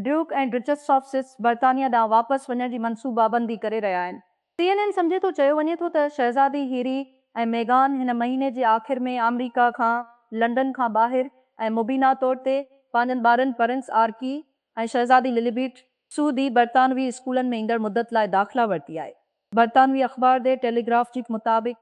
Duke ऐं डचस of सिस बर्तानिया ॾांहुं वापसि वञण जी मनसूबाबंदी करे रहिया आहिनि। CNN सम्झे थो चयो वञे थो त शहज़ादी हैरी ऐं मेगान हिन महीने जे आख़िर में अमेरिका खां लंडन खां ॿाहिरि ऐं मुबीना तौर ते पंहिंजनि ॿारनि प्रिंस आर्की ऐं शहज़ादी लिलिबेट सूदी बरतानवी स्कूलनि में ईंदड़ मुदत लाइ दाख़िला वरिती आहे। बरतानवी अख़बार दे टेलीग्राफ जे मुताबिक़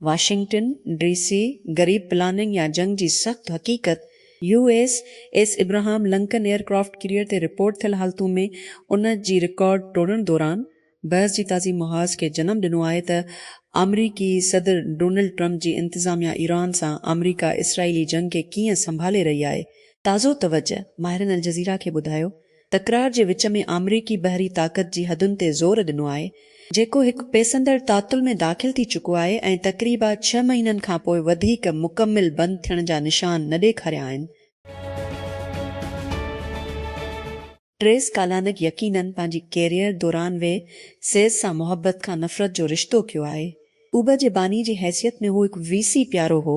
वाशिंगटन DC गरीब प्लानिंग या जंग जी सख़्त हक़ीक़त USS Ibrahim Lincoln aircraft carrier ते रिपोर्ट थियल हालतूं में उन जी रिकॉर्ड तोड़ण दौरान बहस जी ताज़ी मुहाज़ खे जनम ॾिनो आहे त अमरीकी सदर डोनाल्ड ट्रंप जी इंतिज़ामिया ईरान सां अमरीका इसराइली जंग खे कीअं संभाले रही आहे। ताज़ो तवजह माहिरनि अल जज़ीरा खे ॿुधायो तकरार जे विच में अमरीकी बहरी ताक़त जी हदुनि ते ज़ोर ॾिनो आहे जेको हिकु पेसंदड़ तातुल में दाख़िल थी चुको आहे ऐं तक़रीबा 6 महीननि खां पोइ वधीक मुकमिल बंदि थियण जा निशान न ॾेखारिया आहिनि। ट्रेस कालानिक यकीनन पंहिंजी कैरियर दौरान वे सेज़ सां मोहब्बत खां नफ़रत जो रिश्तो कयो आहे। उबर जे बानी जी हैसियत में हू हिकु VC प्यारो हो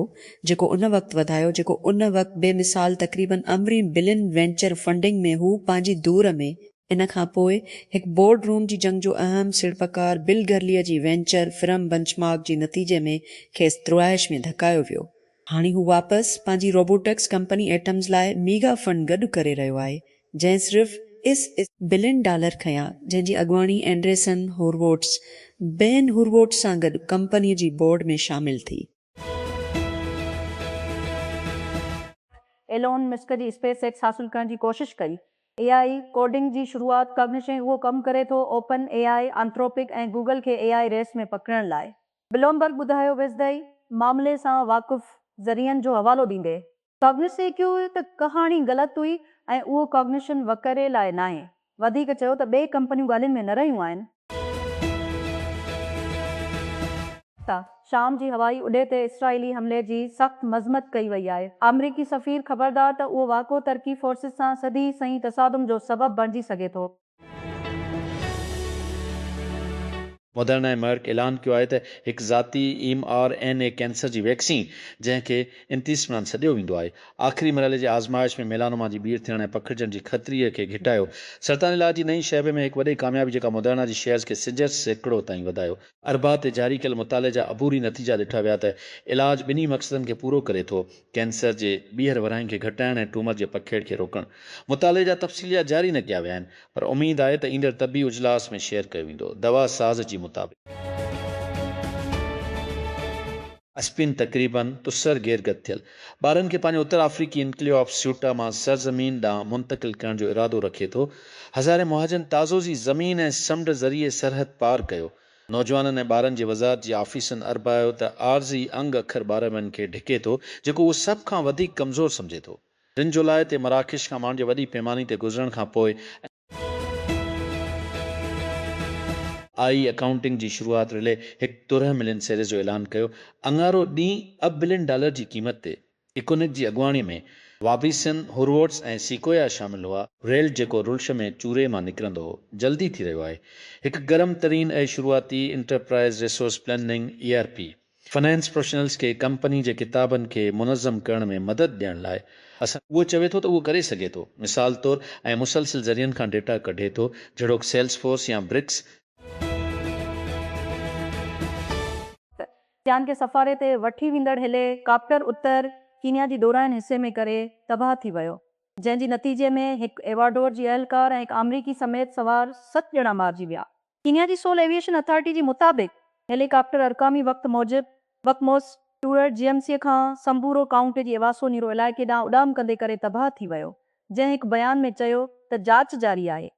जेको उन वक़्तु वधायो जेको उन वक़्तु बेमिसाल तक़रीबन $1 बिलियन वेंचर फंडिंग में हू पंहिंजी दूर में इन खां पोइ हिकु बोर्ड रूम जी जंग जो अहम सिड़पकार बिल गरलीअ जी वेंचर फिर्म बेंचमार्क जी नतीजे में खेसि त्रुआइश में धकायो वियो। हाणे हू वापसि पंहिंजी रोबोटिक्स कंपनी एटम्स लाइ मीगा फंड गॾु करे रहियो आहे जंहिं सिर्फ़ $1 बिलियन खयां जंहिंजी अॻुवाणी एंड्रेसन होरवोट्स बेन होरवोट्स सां गॾु कंपनीअ जी बोर्ड में शामिल थी। एलोन मस्क जी स्पेस एक्स हासिल करण जी कोशिश कई। AI कोडिंग जी शुरूआत कॉग्निशन उहो कमु करे थो ओपन AI एंथ्रोपिक ऐं गूगल खे AI रेस में पकड़ण लाइ। ब्लूमबर्ग ॿुधायो वेझदई मामले सां वाक़ुफ़ ज़रियनि जो हवालो ॾींदे कॉग्निसे कयो त कहाणी ग़लति हुई ऐं उहो कॉग्निशन वकरे लाइ नाहे। वधीक चयो त ॿिए कंपनियूं ॻाल्हियुनि में न रहियूं आहिनि। शाम जी हवाई उॾे ते इसराइली हमले जी सख़्त मज़म्मत कई वई आहे। अमरीकी सफ़ीर ख़बरदार त उहो वाक़ो तरकी फोर्सिस सां सदी सही तसादुम जो सबबु बणिजी सघे थो। मॉडर्ना ऐं मर्क ऐलान कयो आहे त हिकु ज़ाती mRNA कैंसर जी वैक्सीन जंहिंखे इंतिस्मान सॾियो वेंदो आहे आख़िरी मरहले जे आज़माइश में मेलानोमा जी भीड़ थियण ऐं पखिड़िजण जी ख़तरीअ खे घटायो। सरतानी इलाज जी नई शैबे में हिकु वॾी कामयाबी जेका मॉडर्ना जी शेयर्स खे 60% ताईं वधायो। अरबा ते जारी कयल मुताले जा अबूरी नतीजा ॾिठा विया त इलाज ॿिन्ही मक़सदनि खे पूरो करे थो कैंसर जे ॿीहर वराइनि खे घटाइण ऐं ट्यूमर जे पखेड़ खे रोकणु। मुताले जा तफ़सीलिया जारी न कया विया आहिनि पर उमेद आहे त ईंदड़ तबी इजलास में शेयर कयो वेंदो। दवा साज़ जी मुताबिक़ अस्पिन तक़रीबन तुसर गेरगत थियल ॿारनि खे पंहिंजे उत्तर अफ्रीकी इनक्लेव ऑफ स्यूटा मां सरज़मीन ॾांहुं मुंतक़िल करण जो इरादो रखे थो। हज़ारे मुहाजिन ताज़ो जी ज़मीन ऐं समुंड ज़रिए सरहद पार कयो। नौजवाननि ऐं ॿारनि जे वज़ारत जी आफ़ीसनि अरबायो त आर्ज़ी अंग अखर ॿारनि खे ढिके थो जेको उहो सभ खां वधीक कमज़ोर सम्झे थो। 3 जुलाई ते मराकेश खां माण्हुनि जे वॾी पैमाने ते गुज़रण खां पोइ आई अकाउंटिंग जी शुरूआत रिले हिकु 13 मिलियन सीरीज़ जो ऐलान कयो। अंगारो ॾींहुं $1 बिलियन जी क़ीमत ते इकोनिक जी अॻुवाणी में वाबिसन होरवोट्स ऐं सीकोया शामिल हुआ। रेल जेको रुल्श में चूरे मां निकिरंदो हो जल्दी थी रहियो आहे। हिकु गरम तरीन ऐं शुरूआती enterprise resource planning ERP finance professionals खे कंपनी जे किताबनि खे मुनज़म करण में मदद ॾियण लाइ उहो चवे थो त उहो करे सघे थो। मिसाल तौरु ऐं मुसलसिल ज़रियनि खां डेटा कढे थो जहिड़ोकि सेल्सफोर्स या ब्रिक्स। सियान खे सफ़ारे ते वठी वेंदड़ हेलीकॉप्टर उत्तर कीनिया जी ॾोराइनि हिसे में करे तबाह थी वियो जंहिंजे नतीजे में हिकु एवाडोर जी अहलकार ऐं हिकु अमरीकी समेत सवार 7 ॼणा मारिजी विया। कीनिया जी सोल एविएशन अथॉरिटी जी मुताबिक़ हेलीकॉप्टर अरकामी वक़्तु मूजिबि वक़मोस टूअर GMC खां संबूरो काउंटी जी एवासो नीरो इलाइक़े ॾांहुं उॾाम कंदे करे तबाह थी वियो जंहिं हिकु बयान में चयो त जांच जारी आहे।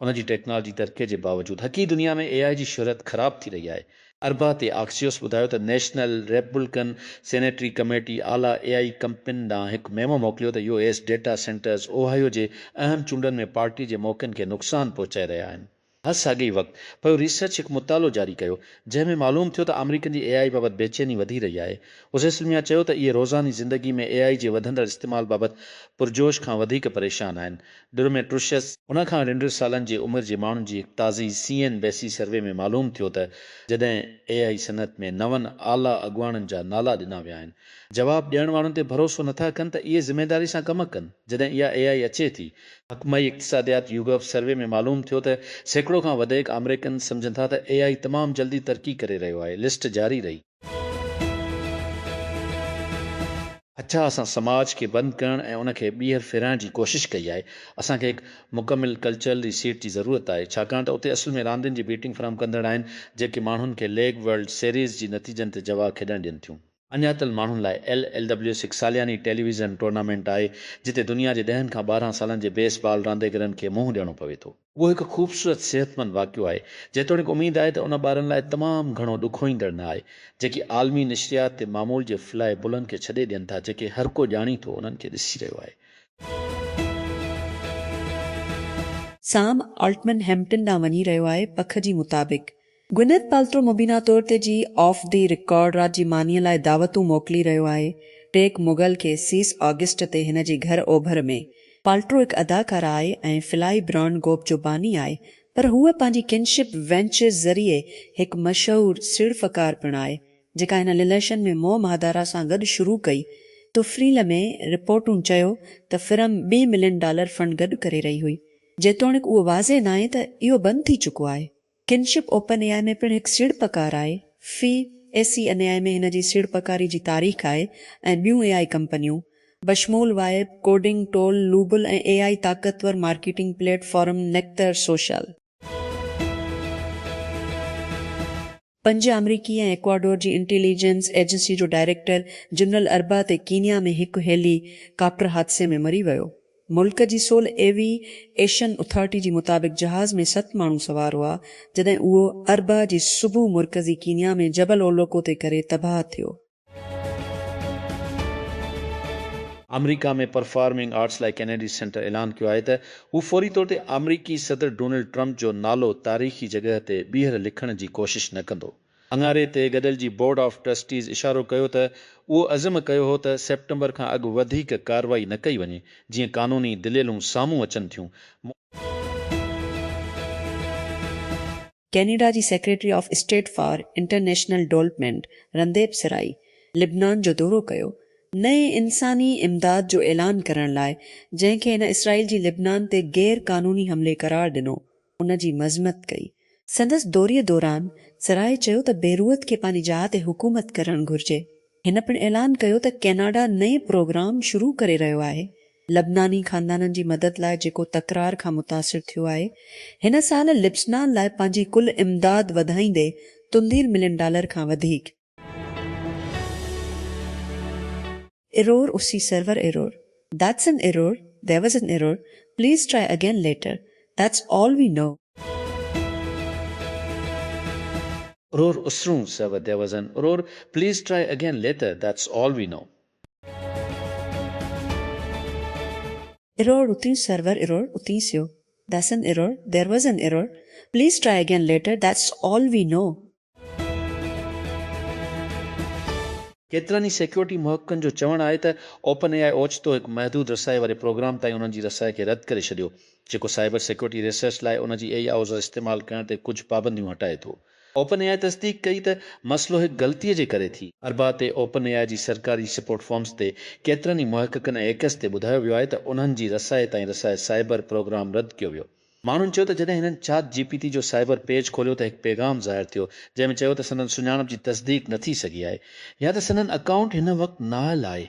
उन जी टेक्नोलॉजी तरक़ी जे बावजूदि हक़ी दुनिया में AI जी शोहरत ख़राब थी रही आहे। अरबा ते आक्सियोस ॿुधायो त नेशनल रिपब्लिकन सेनेटरी कमेटी आला AI कंपनियुनि ॾांहुं हिकु मेमो मोकिलियो त US डेटा सेंटर्स ओहायो जे अहम चूंडनि में पार्टी जे मौक़नि खे नुक़सानु पहुचाए रहिया आहिनि। हर साॻे वक़्तु पियो रिसर्च हिकु मुतालो जारी कयो जंहिंमें मालूम थियो त अमरीकन जी AI बाबति बेचैनी वधी रही आहे। उज़ैसलमिया चयो त इहे रोज़ानी ज़िंदगी में AI जे वधंदड़ इस्तेमालु बाबति पुरजोश खां वधीक परेशान आहिनि। ड्यूरोमेट्रुशियस उन खां 2 सालनि जी उमिरि जे माण्हुनि जी हिकु ताज़ी CN बेसी सर्वे में मालूम थियो त जॾहिं AI सनत में 9 आला अॻुवाणनि जा नाला ॾिना विया आहिनि, जवाबु ॾियण वारनि ते भरोसो नथा कनि त इहे ज़िमेदारी सां कमु कनि। जॾहिं इहा AI अचे थी, हकमई इक़्तिसादियात YouGov सर्वे में मालूम थियो त सैकड़ो खां वधीक अमेरिकन सम्झनि था त AI तमामु जल्दी तरक़ी करे रहियो आहे। लिस्ट जारी रही। अच्छा, असां समाज खे बंदि करण ऐं उनखे ॿीहर फिराइण जी कोशिशि कई आहे। असांखे हिकु मुकमिल कल्चरल रिसीट जी ज़रूरत आहे, छाकाणि त उते असुल में रांदियुनि जी बीटिंग फराहम कंदड़ आहिनि जेके माण्हुनि खे लेग वर्ल्ड सीरीज़ जी नतीजनि ते जवाब खेॾणु ॾियनि थियूं। अञातल माण्हुनि लाइ LLWS हिकु सालियानी टेलीविज़न टूर्नामेंट आहे जिते दुनिया जे 10 खां 12 सालनि जे बेसबॉल रांदीगरनि खे मुंहुं ॾियणो पवे थो। उहो हिकु ख़ूबसूरत सिहतमंद वाक़ियो आहे, जेतोणीकि उमेद आहे त उन ॿारनि लाइ तमामु घणो ॾुखोईंदड़ न आहे जेकी आलमी नशियात ते मामूल जे फ्लाए बुलनि खे छॾे ॾियनि था, जेके हर को ॼाणी थो उन्हनि खे ॾिसी रहियो आहे। साम ऑल्टमन हैम्पटन ॾांहुं वञी रहियो आहे। पख जी मुताबिक़ ग्विनेथ पाल्ट्रो मुबीना तौर ते जी ऑफ दी रिकॉर्ड रात जी मानीअ लाइ दावतूं मोकिली रहियो आहे। टेक मुगल खे 30 ऑगस्ट ते हिन जी घर ओभर में। पाल्ट्रो हिकु अदाकारा आहे ऐं फिलाई ब्राउन गोप जो बानी आहे, पर हूअ पंहिंजी किनशिप वेंचर्स ज़रिए हिकु मशहूरु सिड़फ़कार पिणु आहे जेका हिन लिलेशन में मोह महादारा सां गॾु शुरू कई। तुफ़रील में रिपोर्टूं चयो त फिल्म $2 मिलियन फंड गॾु करे रही हुई, जेतोणीकि उहो वाज़े न आहे त इहो बंदि थी चुको आहे। किनशिप ओपन AI में पिणु हिकु सिड़पकार आहे। फी ACNAI में हिन जी सिड़पकारी जी तारीख़ आहे ऐं ॿियूं AI कंपनियूं बशमूल वाइब, कोडिंग टोल, लूबल ऐं AI ताक़तवर मार्केटिंग प्लेटफॉर्म नेक्टर सोशल। 5 अमरीकी ऐं एक्वाडोर जी इंटेलिजेंस एजेंसी जो डायरेक्टर जनरल अरबा ते कीनिया में हिकु हेलीकॉप्टर हादसे में मरी वियो। मुल्क जी सोल एविएशन अथॉरिटी जी मुताबिक़ जहाज़ में 7 माण्हू सवार हुआ जॾहिं उहो अरबा जी सुबुह मुर्कज़ी कीनिया में जबल ओलोको ते करे तबाह थियो। अमेरिका में परफॉर्मिंग आर्ट्स लाइ कैनेडी सेंटर ऐलान कयो आहे त हू फौरी तौर ते अमरीकी सदर डोनाल्ड ट्रंप जो नालो तारीख़ी जॻह ते ॿीहर लिखण जी कोशिशि न कंदो। अंगारे ते गॾियल जी बोर्ड ऑफ ट्रस्टीज़ इशारो कयो त उहो अज़म कयो हो त सेप्टेंबर खां अॻु वधीक कार्रवाई न कई वञे जीअं कानूनी दलीलूं साम्हूं अचनि थियूं। कैनेडा जी secretary of state for international development Randeep Sarai लिबनान जो दौरो कयो नए इंसानी इमदाद जो ऐलान करण लाइ, जंहिंखे हिन इसराइल जी लिबनान ते गैर कानूनी हमले करार ॾिनो, उन जी मज़मत कई। संदसि दौरीअ दौरान सराय चयो त बेरूत खे पंहिंजी जाइ ते हुकूमत करणु घुर्जे। हिन पिणु ऐलान कयो त कैनेडा नए प्रोग्राम शुरू करे रहियो आहे। लबनानी ख़ानदाननि जी मदद लाइ जेको तकरार खां मुतासिर थियो आहे, हिन साल लिब्सनान लाइ पंहिंजी कुल इमदाद वधाईंदे $3 मिलियन खां वधीक। Error उसी server error. That's an error. There was an error. Please try again later. That's all we know. Error usroon server. There was an error. Please try again later. That's all we know. Error uti server error uti sio. That's an error. There was an error. Please try again later. That's all we know. केतिरनि ई security मुहक़क़नि जो चवणु आहे त open AI ओचितो हिकु महदूद रसाई वारे प्रोग्राम ताईं उन्हनि जी रसाई खे रद्द करे छॾियो, जेको साइबर सिक्योरिटी रिसर्च लाइ उन जी AI औज़ार इस्तेमालु करण ते कुझु पाबंदियूं हटाए थो। ओपन AI तस्दीक कई त मसइलो हिकु ग़लतीअ जे करे थी। अरबा ते ओपन AI जी सरकारी सपोर्ट फॉर्म्स ते केतिरनि ई मुहक़क़नि ऐं एकस ते ॿुधायो वियो आहे त उन्हनि जी रसाई ताईं रसाए साइबर प्रोग्राम रद्द कयो वियो। माण्हुनि चयो त जॾहिं हिननि चाट GPT जो साइबर पेज खोलियो त हिकु पैगाम ज़ाहिर थियो जंहिंमें चयो त संदन सुञाणप जी तस्दीक न थी सघी आहे या त संदन अकाउंट हिन वक़्तु नाअहल आहे।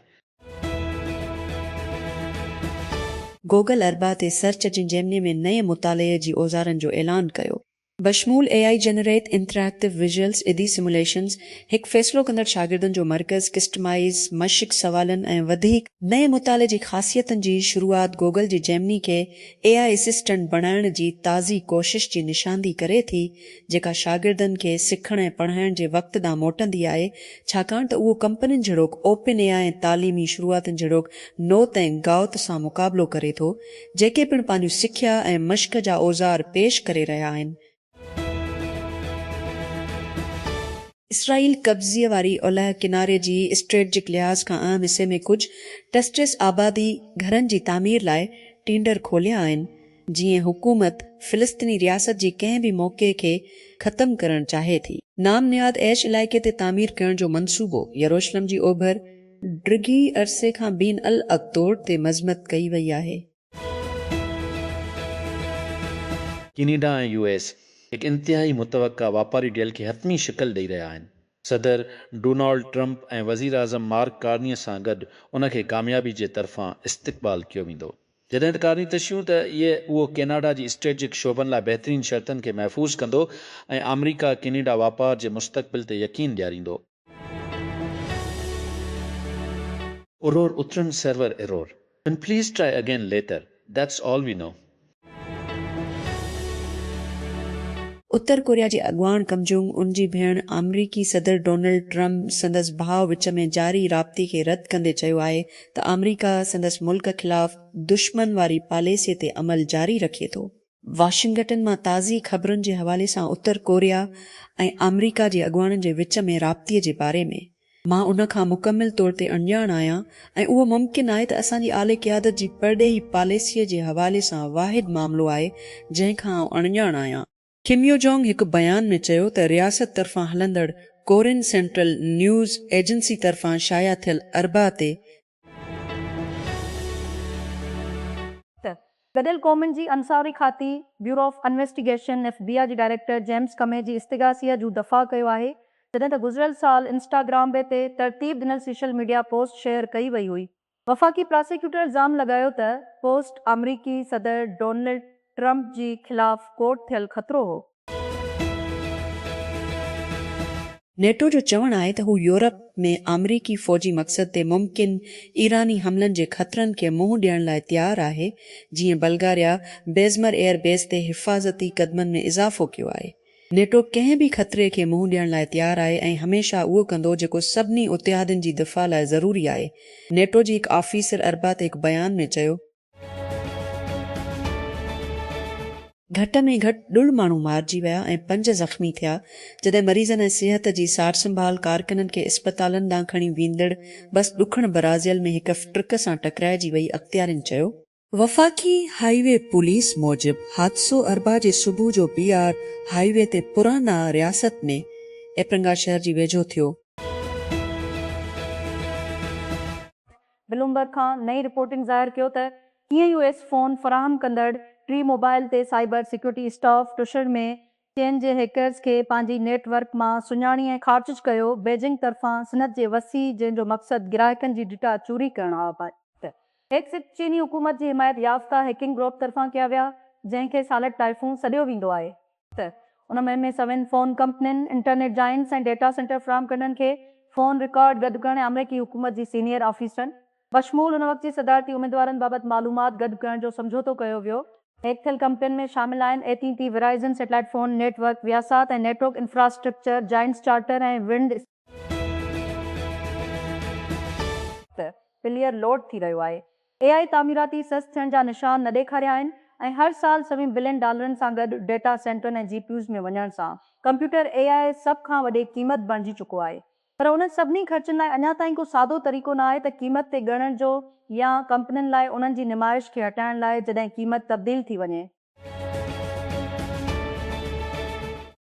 गूगल अरबा ते सर्च इंजन जेमिनी में नए मुताले जी औज़ारनि जो ऐलान कयो। बशमूल AI जनरेट इंटरैक्टिव विजुअल्स इदी सिमुलेशंस हिक फ़ैसिलो कंदड़ शागिर्दनि जो मर्कज़ कस्टमाइज़ मशिक सवालनि ऐं वधीक नए मुताले जी ख़ासियतनि जी शुरूआत गूगल जी जेमिनी खे AI असिस्टेंट बणाइण जी ताज़ी कोशिश जी निशानदी करे थी, जेका शागिर्दनि खे सिखण ऐं पढ़ाइण जे वक़्त ॾांहुं मोटंदी आहे, छाकाणि त उहो कंपनियुनि जहिड़ोक ओपन AI ऐं तालीमी शुरूआतुनि जहिड़ोक नोत ऐं गाउत सां मुक़ाबिलो करे थो, जेके पिणु पंहिंजूं सिख्या ऐं मश्क जा औज़ार पेश करे रहिया आहिनि। इसराइल कब्ज़ीअ वारी ओलह किनारे जी स्ट्रेटजिक लिहाज़ खां आम हिसे में कुझु टेस्टिस आबादी घरनि जी तामीर लाइ टींडर खोलिया आहिनि, जीअं हुकूमत फ़िलिस्तीनी रियासत जी कंहिं बि मौक़े खे ख़तमु करणु चाहे थी। नामनियाद ऐश इलाइक़े ते तामीर करण जो मंसूबो यरूशलेम जी ओभर डिघी अरसे खां बीन अल अक़दोर ते मज़मत कई वई आहे। कैनेडा ऐं US हिकु इंतिहाई मुतवक़ा वापारी डील खे हतमी शिकल ॾेई रहिया आहिनि। सदर डोनाल्ड ट्रंप ऐं वज़ीर आज़म मार्क कार्नीअ सां गॾु उन खे कामयाबी जे तरफ़ां इस्तक़बाल कयो वेंदो। जॾहिं त कार्नी तशियूं त उहो कैनेडा जी स्ट्रेटजिक शोबनि लाइ बहितरीन शर्तनि खे महफ़ूज़ कंदो ऐं अमरीका कैनेडा वापार जे मुस्तक़बिल ते यकीन ॾियारींदो। Error Utran server error. Then please try again later. That's all we know. उत्तर कोरिया जी अॻवान कम जोंग उन जी भेण अमरीकी सदर डोनाल्ड ट्रंप संदसि भाउ विच में जारी राब्ते खे रद्द कंदे चयो आहे त अमरीका संदसि मुल्क ख़िलाफ़ दुश्मन वारी पॉलिसीअ ते अमल जारी रखे थो। वाशिंगटन मां ताज़ी ख़बरुनि जे हवाले सां उत्तर कोरिया ऐं अमरीका जे अॻवाननि जे विच में राब्ते जे बारे में मां उन खां मुकमिल तौर ते अणॼाण आहियां ऐं उहो मुमकिन आहे त असांजी आले क़यादत जी परॾेही पॉलिसीअ जे हवाले सां वाहिद मामिलो आहे जंहिंखां अणॼाण आहियां। किम यो जोंग हिकु बयान में चयो त रियासत तरफ़ां हलंदड़ कोरियन सेंट्रल न्यूज़ एजेंसी तरफ़ां शाया थियल अरबा ते गॾियल क़ौमुनि जी अंसारी खाती ब्यूरो ऑफ इन्वेस्टिगेशन FBI जी डायरेक्टर जेम्स कमे जी इस्तिगासीअ जो दफ़ा कयो आहे, जॾहिं त गुज़िरियल साल इंस्टाग्राम ते तरतीब ॾिनल सोशल मीडिया पोस्ट शेयर कई वई हुई। वफ़ाक़ी प्रोसिक्यूटर इल्ज़ाम लॻायो त पोस्ट अमरीकी सदर डोनाल्ड ट्रंप जी ख़िलाफ़ कोर्ट थियल ख़तरो हो। नेटो जो चवणु आहे त हू यूरोप में अमरीकी फ़ौजी मक़सद ते मुमकिन ईरानी हमलनि जे ख़तरनि खे मुंहुं ॾियण लाइ तयारु आहे, जीअं बल्गारिया बेज़मर एयरबेस ते हिफ़ाज़ती क़दमनि में इज़ाफ़ो कयो आहे। नेटो कंहिं बि ख़तरे खे मुंहुं ॾियण लाइ तयारु आहे ऐं हमेशह उहो कंदो जेको सभिनी उतिहादनि जी दिफ़ा लाइ ज़रूरी आहे। नेटो जी हिकु ऑफिसर अरबा ते हिकु बयान में चयो, घटि में घटि 2 माण्हू मारिजी विया ऐं 5 ज़ख़्मी थिया, जॾहिं मरीज़नि ऐं सिहत जी सार संभाल कारकुननि खे इस्पतालनि ॾांहुं खणी वेंदड़ बस ॾुखण ब्राज़ील में हिक ट्रक सां टकराइजी वई। अख़्तियारनि चयो, वफ़ाक़ी हाईवे पुलिस मूजिब हादसो अरबा जे सुबुह जो BR हाईवे ते पुराना रियासत में एप्रंगा शहर जी वेझो थियो। ब्लूमबर्ग खां नई रिपोर्टिंग ज़ाहिर कयो त कीअं US फ़ोन फ़राहम कंदड़ टी मोबाइल ते साइबर सिक्योरिटी स्टाफ टुशर में चीन जे हैकर्स खे पंहिंजी नेटवर्क मां सुञाणी ऐं ख़ारिज कयो। बीजिंग तरफ़ां सिनत जे वसी जंहिंजो मक़सदु ग्राहकनि जी डेटा चोरी करणु आहे। हैक्स चीनी हुकूमत जी हिमायत याफ़्ता हैकिंग ग्रुप तरफ़ां कया विया, जंहिंखे सालट टाइफून सॾियो वेंदो आहे। त उन में सभिनी फ़ोन कंपनियुनि, इंटरनेट जाइंट्स ऐं डेटा सेंटर फ़राहम कंदड़नि खे फ़ोन रिकॉर्ड गॾु करण अमरीकी हुकूमत जी सीनियर ऑफिसरनि बशमूल उन वक़्त जी सदारती उम्मीदवारनि बाबति मालूमात गॾु करण जो समझौतो कयो वियो। हैक थियल कंपनियुनि में शामिल आहिनि AT&T, वेराइज़न, सैटेलाइट फ़ोन नेटवर्क, वियासात ऐं नेटवर्क इंफ्रास्ट्रक्चर, जाइंट्स चार्टर ऐं विंड पिलियर लोड थी रहियो आहे। AI तामीराती सस्त थियण जा निशान न ॾेखारिया आहिनि ऐं हर साल $1 बिलियन सां गॾु डेटा सेंटरनि ऐं GPUs में वञण सां कंप्यूटर AI सभ खां वॾी क़ीमत बणिजी चुको आहे। पर उन सभिनी ख़र्चनि लाइ अञा ताईं को सादो तरीक़ो न आहे त क़ीमत ते ॻणण जो या कंपनियुनि लाइ उन्हनि जी निमाइश खे हटाइण लाइ जॾहिं क़ीमत तब्दील थी वञे।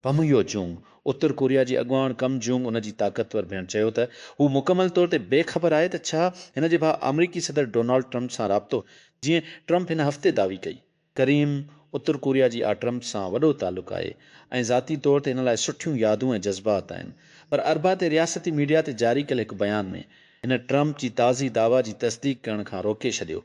पमयो जूंग उत्तर कोरिया जी अॻवान कम जूंग उन जी ताक़तवर भेण चयो त हू मुकमल तौर ते बेख़बर आहे त छा हिन जे भाउ अमरीकी सदर डोनाल्ड ट्रंप सां राब्तो, जीअं ट्रंप हिन हफ़्ते दावी कई। करीम उत्तर कोरिया जी ट्रंप सां वॾो तालुक़ु आहे ऐं ज़ाती तौर ते हिन लाइ सुठियूं यादूं ऐं जज़्बात आहिनि। पर अरबा ते रियासती मीडिया ते जारी कयल हिकु बयान में हिन ट्रंप जी ताज़ी दावा जी तस्दीक करण खां रोके छॾियो।